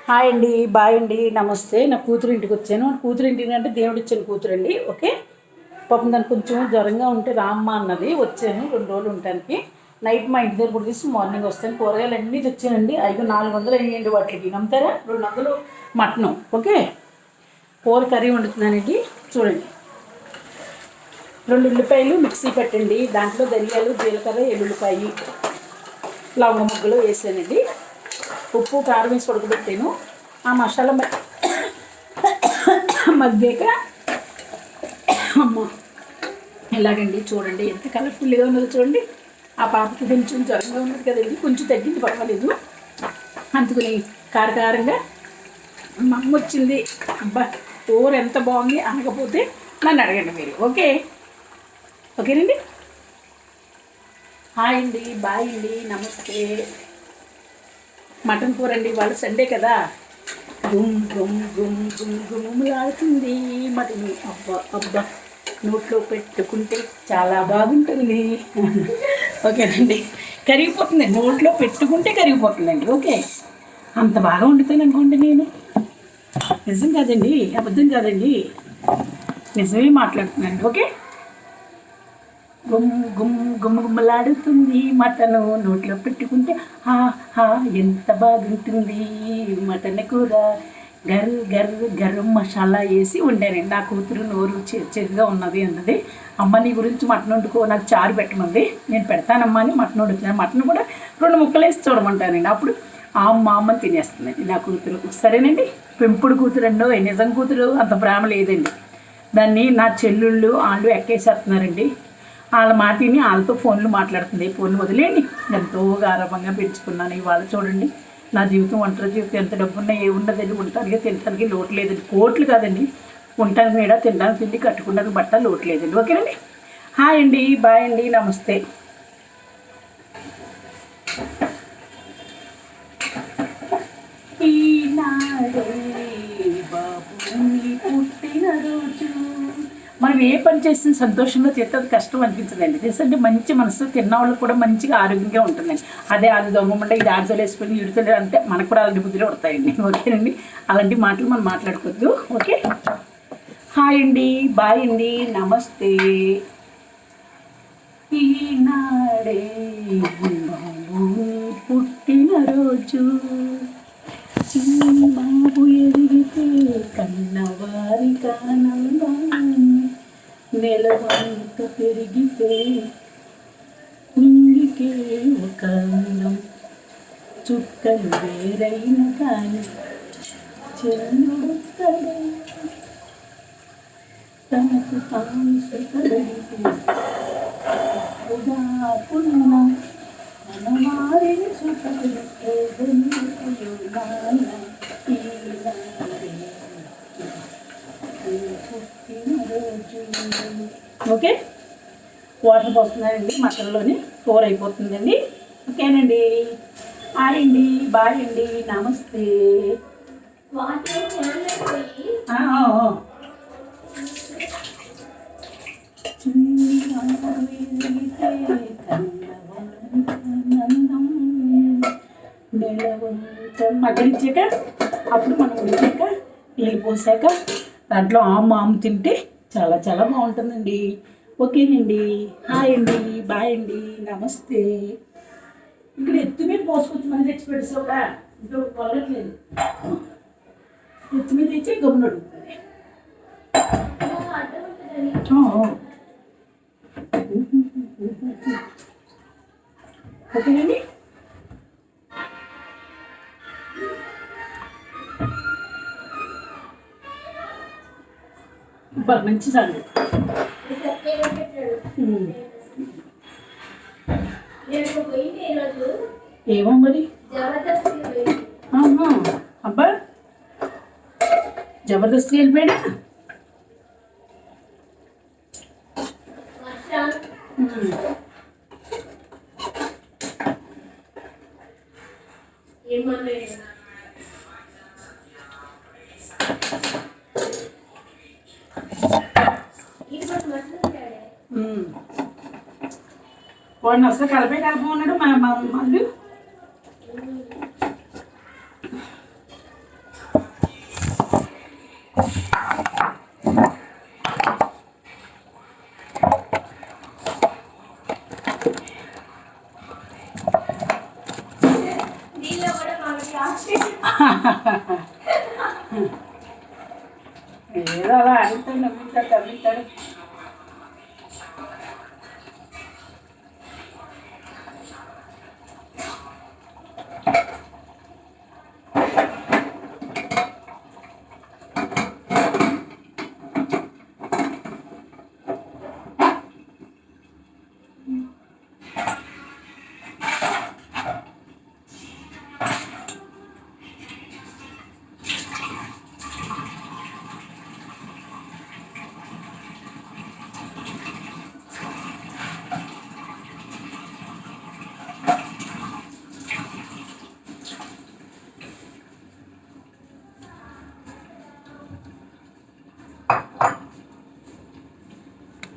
Hi అండి, bye అండి, నమస్తే. నా కూతురు ఇంటికి వచ్చాను. కూతురు ఇంటికి అంటే దేవుడు ఇచ్చిన కూతురు అండి. ఓకే, పాపం దానికి కొంచెం జ్వరంగా ఉంటే రామ్మ అన్నది. వచ్చాను 2 రోజులు ఉండటానికి. నైట్ మా ఇంటి దగ్గర కూడా తీసి మార్నింగ్ వస్తాను. కూరగాయలు అన్నీ తెచ్చానండి. 400 అయ్యండి వాటికి. నమ్ముతారా? 200 మటను. ఓకే, కూర కర్రీ వండుతున్నానండి. చూడండి, 2 ఉల్లిపాయలు మిక్సీ పెట్టండి. దాంట్లో ధనియాలు, జీలకర్ర, ఎల్లుల్లిపాయి, లవంగ ముగ్గలు వేసానండి. ఉప్పు కారం వేసి ఉడకబెట్టాను. ఆ మసాలా మగ్గాక అమ్మ ఎలాగండి చూడండి ఎంత కలర్ఫుల్గా ఉన్నదో చూడండి. ఆ పాపకి కొంచెం జ్వరంగా ఉన్నది కదండి, కొంచెం తగ్గింది, పర్వాలేదు. అందుకని కారకారంగా మా అమ్మ వచ్చింది. అబ్బా కూర ఎంత బాగుంది అనకపోతే నన్ను అడగండి మీరు. ఓకేనండి. హాయ్ అండి, బాయ్ అండి, నమస్తే. మటన్ కూర అండి. వాళ్ళు సండే కదా. గుమ్ గుమ్ గుమ్ గుమ్ గుమ్ములాడుతుంది మటన్. అబ్బా అబ్బా, నోట్లో పెట్టుకుంటే చాలా బాగుంటుంది. ఓకేనండి, కరిగిపోతుంది. నోట్లో పెట్టుకుంటే కరిగిపోతుందండి. ఓకే, అంత బాగా వండుతాను అనుకోండి నేను. నిజం కాదండి, అబద్ధం కాదండి, నిజమే మాట్లాడుతున్నాను. ఓకే, గుమ్ గుమ్ గుమ్మలాడుతుంది మటను, నోట్లో పెట్టుకుంటే హా ఎంత బాగుంటుంది మటన్ కూర. గరం మసాలా వేసి వండానండి. నా కూతురు నోరు చెరుగా ఉన్నది అన్నది. అమ్మ నీ గురించి మటన్ వండుకో, నాకు చారు పెట్టమంది. నేను పెడతానమ్మా అని మటన్ వండుతున్నాను. మటన్ కూడా 2 ముక్కలు వేసి చూడమంటానండి. అప్పుడు మా అమ్మని తినేస్తుందండి నా కూతురు. సరేనండి, పెంపుడు కూతురు అండో, నిజం కూతురు అంత ప్రేమ లేదండి. దాన్ని నా చెల్లుళ్ళు వాళ్ళు ఎక్కేసేస్తున్నారండి. వాళ్ళ మాటిని వాళ్ళతో ఫోన్లు మాట్లాడుతుంది. ఫోన్లు వదిలేండి, ఎంతో గారవంగా పెంచుకున్నాను. ఇవాళ చూడండి నా జీవితం, ఒంటరి జీవితం. ఎంత డబ్బున్నా ఏమున్నదండి, ఉండటానికి తినడానికి లోటు లేదండి. కోట్లు కాదండి, ఉండటానికి నీడ, తినడానికి తిండి, కట్టుకున్నది బట్ట, లోటు లేదండి. ఓకేనండి. హాయ్ అండి, బాయ్ అండి, నమస్తే. ఈనాడే బాబు పుట్టినరోజు. మనం ఏ పని చేసిన సంతోషంగా చేస్తే అది కష్టం అనిపించదండి. తెలుసంటే మంచి మనసు తిన్న వాళ్ళకి కూడా మంచిగా ఆరోగ్యంగా ఉంటుందండి. అదే అది దొంగమంటే ఇది ఆడతలు వేసుకొని ఇడుతలే అంటే మనకు కూడా అలాంటి బుద్ధులు పడతాయండి. ఓకేనండి, అలాంటి మాటలు మనం మాట్లాడుకోవద్దు. ఓకే, హాయ్ అండి, బాయ్ అండి, నమస్తే. ఈనాడే బాబు పుట్టినరోజు, బాబు ఎదిగితే కన్నవారి కానందం, నెలవంత పెరిగితే నింగికే ఒక అందం, చుక్కలు వేరైన కానీ చంద్రుడు తనకు తాను పున్న మనమారిని ఓకే, వాటర్ పోస్తున్నానండి మటన్లోని. కూర అయిపోతుందండి. ఓకేనండి, హాయ్ అండి, బాయ్ అండి, నమస్తే. మగ్గనిచ్చాక అప్పుడు మనం ఉడిచాక నీళ్ళు పోసాక దాంట్లో ఆము తింటే చాలా చాలా బాగుంటుందండి. ఓకేనండి, హాయ్ అండి, బాయ్ అండి, నమస్తే. ఇక్కడ ఎత్తు మీద పోసుకొచ్చి మనం తెచ్చి పెడతావుగా, ఇంకా కొలగట్లేదు. ఎత్తు మీద తెచ్చి గమ్మున అడుగుతుంది. ఓకేనండి, మంచి సంగతి. ఏమో మరి. అబ్బా జబర్దస్త్ వెళ్ళిపోయాడా? వాడిని అసలు కలపమన్నాడు మా మళ్ళీ. ఏదో అలా అడుగుతాడు, నవ్వుతాడు, తవ్వుతాడు.